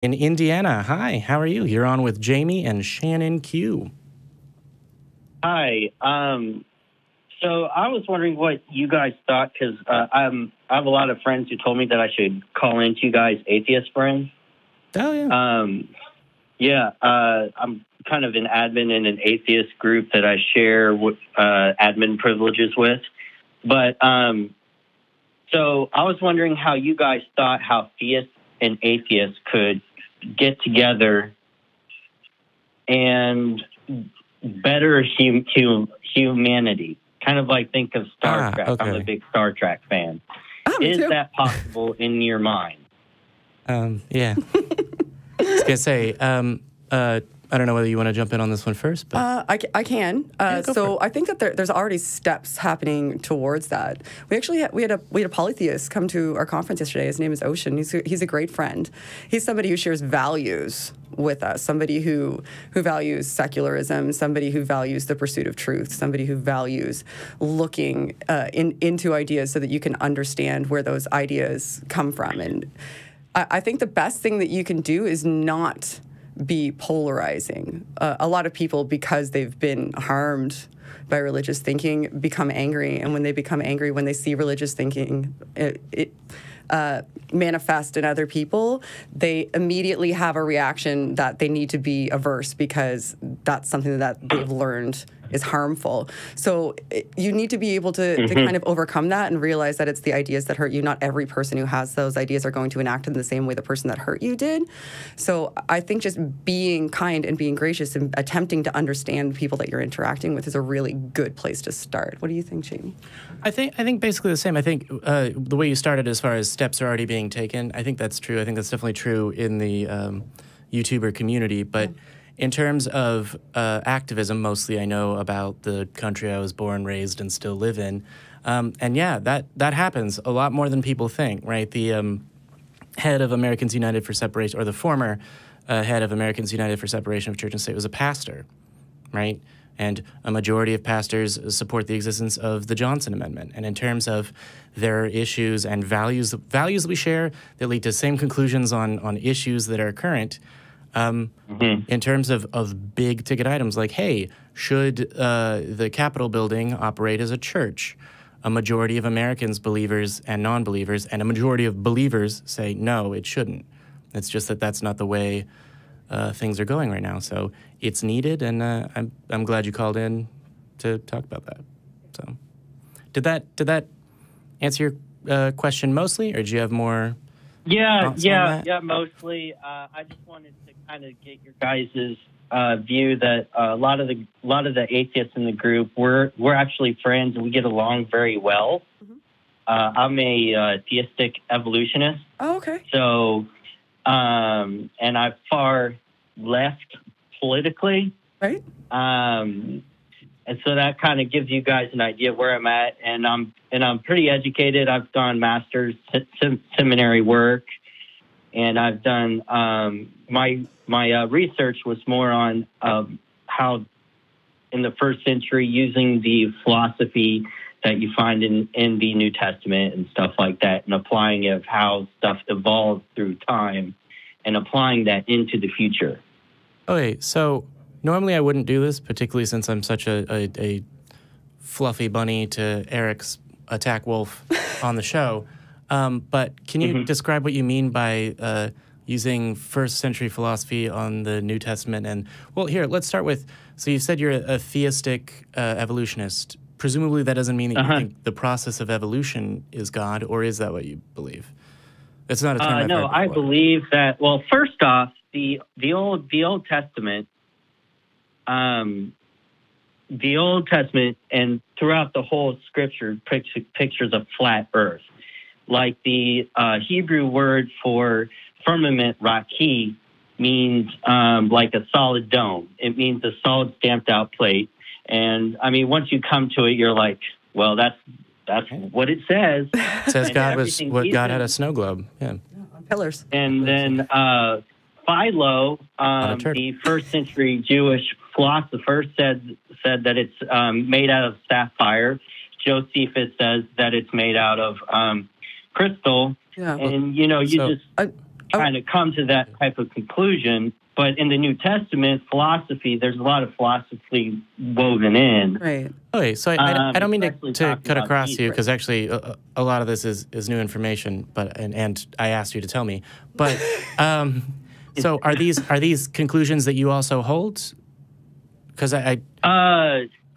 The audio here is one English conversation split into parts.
in Indiana. Hi, how are you? You're on with Jamie and Shannon Q. Hi. So I was wondering what you guys thought, because I have a lot of friends who told me that I should call into you guys atheist friends. Oh, yeah. I'm kind of an admin in an atheist group that I share admin privileges with. But so I was wondering how you guys thought how theists and atheists could get together and better humanity. Kind of like think of Star Trek. Okay. I'm a big Star Trek fan. Me Is too. that possible in your mind? Yeah. I was gonna say, I don't know whether you want to jump in on this one first, but I can. So I think that there's already steps happening towards that. We actually we had a polytheist come to our conference yesterday. His name is Ocean. He's a great friend. He's somebody who shares values with us. Somebody who values secularism. Somebody who values the pursuit of truth. Somebody who values looking into ideas so that you can understand where those ideas come from. And I think the best thing that you can do is not be polarizing. A lot of people, because they've been harmed by religious thinking, become angry. And when they become angry, when they see religious thinking manifest in other people, they immediately have a reaction that they need to be averse because that's something that they've learned is harmful. So you need to be able to kind of overcome that and realize that it's the ideas that hurt you. Not every person who has those ideas are going to enact in the same way the person that hurt you did. So I think just being kind and being gracious and attempting to understand people that you're interacting with is a really good place to start. What do you think, Jamie? I think basically the same. I think the way you started as far as steps are already being taken, I think that's true. I think that's definitely true in the YouTuber community. But in terms of activism, mostly I know about the country I was born, raised, and still live in. And yeah, that happens a lot more than people think, right? The head of Americans United for Separation, or the former head of Americans United for Separation of Church and State, was a pastor, right? And a majority of pastors support the existence of the Johnson Amendment. And in terms of their issues and values that we share that lead to same conclusions on issues that are current, in terms of big ticket items like, hey, should the Capitol building operate as a church? A majority of Americans, believers and non-believers, and a majority of believers say, no, it shouldn't. It's just that that's not the way things are going right now. So it's needed, and I'm glad you called in to talk about that. So did that answer your question mostly, or did you have more? Yeah, mostly. I just wanted to kind of get your guys' view that a lot of the atheists in the group, we're actually friends and we get along very well. I'm a theistic evolutionist. Oh, okay. So, and I'm far left politically. Right. And so that kind of gives you guys an idea of where I'm at. And I'm pretty educated. I've done master's seminary work, and I've done my research was more on how in the first century, using the philosophy that you find in the New Testament and stuff like that, and applying it of how stuff evolved through time and applying that into the future. Okay, so normally I wouldn't do this, particularly since I'm such a fluffy bunny to Eric's attack wolf on the show. But can you describe what you mean by using first century philosophy on the New Testament? And, well, here, let's start with, so you said you're a theistic evolutionist. Presumably that doesn't mean that you think the process of evolution is God, or is that what you believe? It's not a term I've no, heard I before. believe that, well, first off, the Old Testament, the Old Testament and throughout the whole scripture pictures a flat earth. Like the Hebrew word for firmament, raki, means like a solid dome. It means a solid stamped out plate. And I mean, once you come to it, you're like, well, that's what it says. It says God had a snow globe. Yeah. On pillars. And then Philo, the first century Jewish philosopher, said that it's made out of sapphire. Josephus says that it's made out of crystal. Yeah. And, you know, kind of come to that type of conclusion. But in the New Testament philosophy, there's a lot of philosophy woven in. Right. Okay, so I don't mean to cut across you, because right. actually a lot of this is new information, but and I asked you to tell me. But so are these conclusions that you also hold? Because I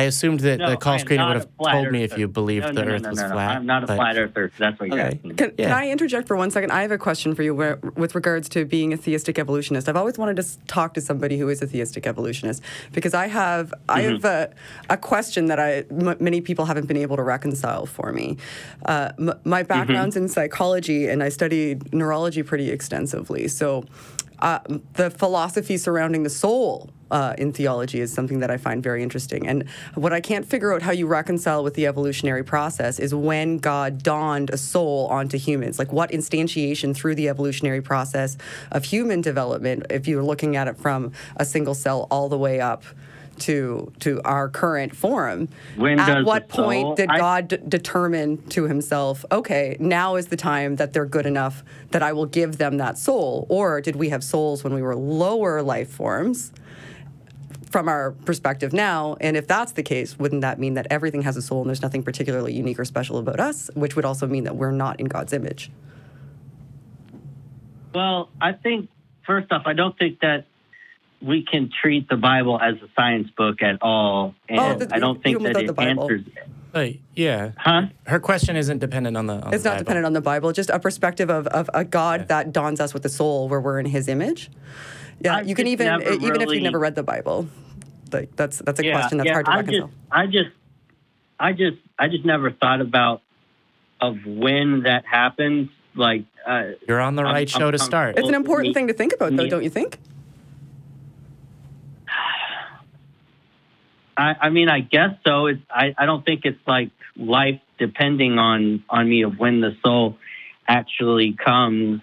assumed that the call screener would have told me if you believed the Earth was flat. I'm not a flat earther. That's what you're asking. Can I interject for 1 second? I have a question for you with regards to being a theistic evolutionist. I've always wanted to talk to somebody who is a theistic evolutionist, because I have a question that many people haven't been able to reconcile for me. My background's in psychology, and I studied neurology pretty extensively. So the philosophy surrounding the soul in theology is something that I find very interesting. And what I can't figure out how you reconcile with the evolutionary process is when God donned a soul onto humans. Like, what instantiation through the evolutionary process of human development, if you're looking at it from a single cell all the way up to our current form. At what point did God determine to himself, okay, now is the time that they're good enough that I will give them that soul? Or did we have souls when we were lower life forms from our perspective now? And if that's the case, wouldn't that mean that everything has a soul and there's nothing particularly unique or special about us, which would also mean that we're not in God's image? Well, I think, first off, I don't think that we can treat the Bible as a science book at all, and I don't think that it answers it. Yeah. Huh? Her question isn't dependent on the It's not dependent on the Bible, just a perspective of a God that dawns us with a soul where we're in his image. Yeah, you can even if you've never read the Bible, like that's a question that's hard to reconcile. I just never thought about when that happens. Like, you're on the right show to start. It's an important thing to think about, though, don't you think? I mean, I guess so. I don't think it's like life depending on me of when the soul actually comes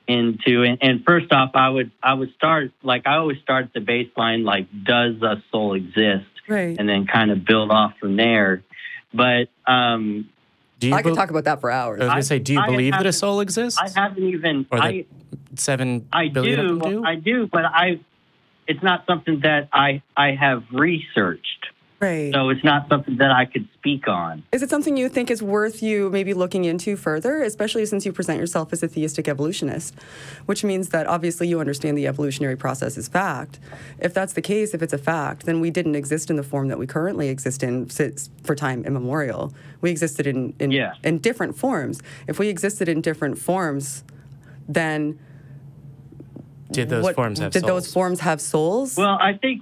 into. And first off, I would start, like, I always start at the baseline, like, does a soul exist? Right. And then kind of build off from there. But I could talk about that for hours. I was going to say, do you believe that a soul exists? I haven't even. Or that 7 billion of them do? I do, but it's not something that I have researched. Right. So it's not something that I could speak on. Is it something you think is worth you maybe looking into further, especially since you present yourself as a theistic evolutionist, which means that obviously you understand the evolutionary process is fact. If that's the case, if it's a fact, then we didn't exist in the form that we currently exist in for time immemorial. We existed in different forms. If we existed in different forms, then did those forms have souls? Those forms have souls? Well, I think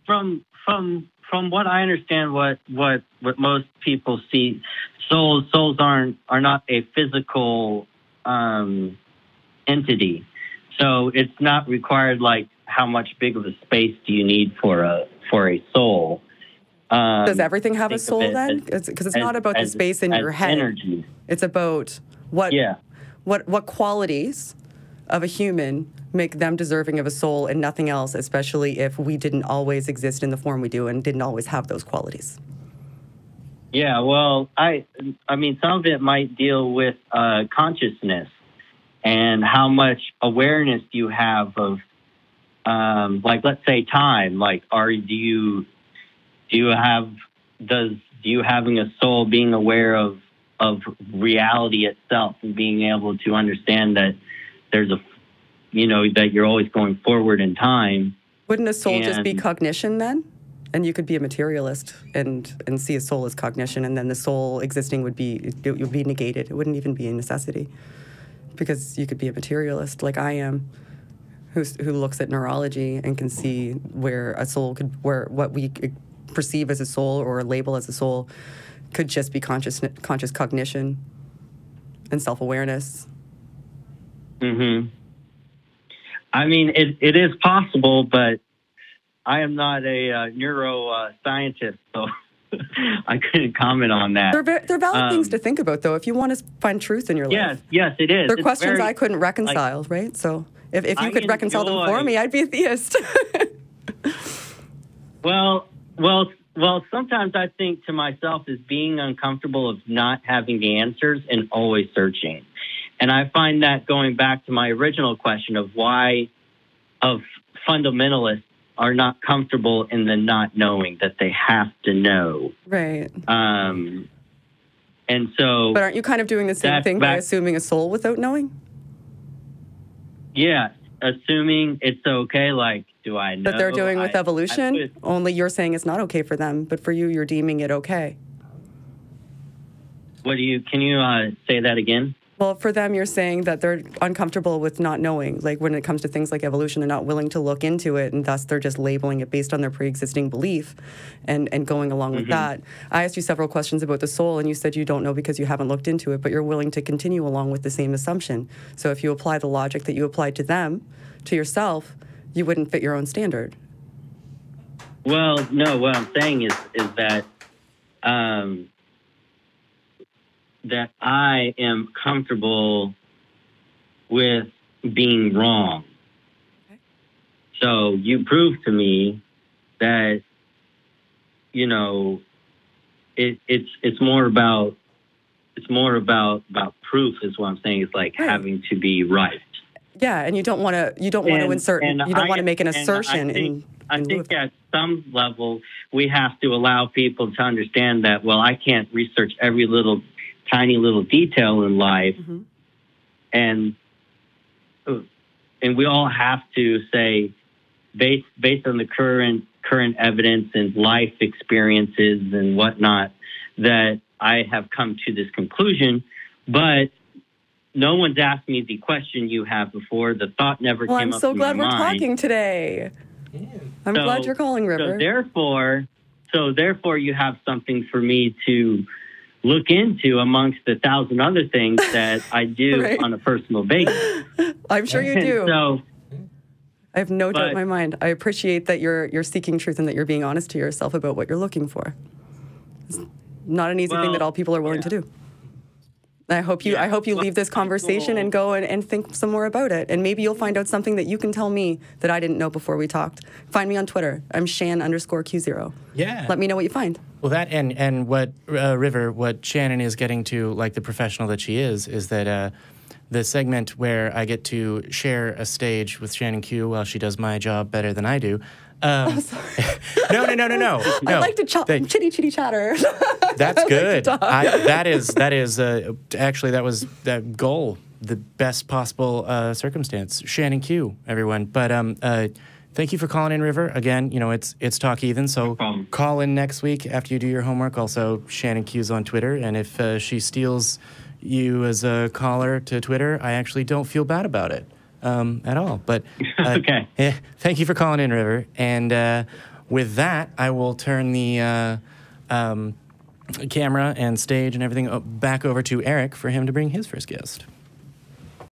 from what I understand, what most people see, souls are not a physical entity. So it's not required, like, how much big of a space do you need for a soul? Does everything have a soul then? Because it's not about the space in your head. Energy. It's about what qualities of a human make them deserving of a soul and nothing else, especially if we didn't always exist in the form we do and didn't always have those qualities. Yeah, well, I mean, some of it might deal with consciousness and how much awareness you have of, like, let's say time. Like, do you having a soul, being aware of reality itself and being able to understand that there's that you're always going forward in time. Wouldn't a soul just be cognition then? And you could be a materialist and see a soul as cognition, and then the soul existing would be negated. It wouldn't even be a necessity, because you could be a materialist like I am, who looks at neurology and can see where a soul where what we perceive as a soul or label as a soul could just be conscious cognition and self-awareness. Mm-hmm. I mean, it is possible, but I am not a neuroscientist, so I couldn't comment on that. They're valid things to think about, though, if you want to find truth in your life. Yes, it is. They're questions I couldn't reconcile, right? So if you could reconcile them for me, I'd be a theist. Well, sometimes I think to myself is being uncomfortable of not having the answers and always searching. And I find that going back to my original question of why fundamentalists are not comfortable in the not knowing, that they have to know. Right. And so... But aren't you kind of doing the same thing by assuming a soul without knowing? Yeah, assuming it's okay, like, do I know? But they're doing with evolution, only you're saying it's not okay for them, but for you, you're deeming it okay. Can you say that again? Well, for them, you're saying that they're uncomfortable with not knowing. Like when it comes to things like evolution, they're not willing to look into it, and thus they're just labeling it based on their pre-existing belief and going along with that. I asked you several questions about the soul, and you said you don't know because you haven't looked into it, but you're willing to continue along with the same assumption. So if you apply the logic that you applied to them, to yourself, you wouldn't fit your own standard. Well, no, what I'm saying is that that I am comfortable with being wrong. Okay. So you prove to me that, you know, it's more about proof is what I'm saying. It's like having to be right. Yeah, and you don't want to insert. You don't want to make an assertion. I think at some level we have to allow people to understand that. Well, I can't research every tiny little detail in life, and we all have to say, based on the current evidence and life experiences and whatnot, that I have come to this conclusion, but no one's asked me the question you have before. The thought never came up in my mind. I'm so glad we're talking today. Yeah. I'm glad you're calling, River. So therefore, you have something for me to look into amongst the 1,000 other things that I do on a personal basis. I'm sure you do. So, I have no doubt in my mind. I appreciate that you're seeking truth and that you're being honest to yourself about what you're looking for. It's not an easy thing that all people are willing to do. I hope you leave this conversation and go and think some more about it. And maybe you'll find out something that you can tell me that I didn't know before we talked. Find me on Twitter. I'm Shan_Q0. Yeah. Let me know what you find. Well, that and what River, what Shannon is getting to, like the professional that she is that the segment where I get to share a stage with Shannon Q while she does my job better than I do. Sorry. No. I like to chitty chatter. That's good. That is actually that was that goal, the best possible circumstance. Shannon Q, everyone. But thank you for calling in, River. Again, you know it's Talk Heathen, so call in next week after you do your homework. Also, Shannon Q's on Twitter, and if she steals you as a caller to Twitter, I actually don't feel bad about it. At all, but okay. Thank you for calling in, River. And with that, I will turn the camera and stage and everything back over to Eric for him to bring his first guest.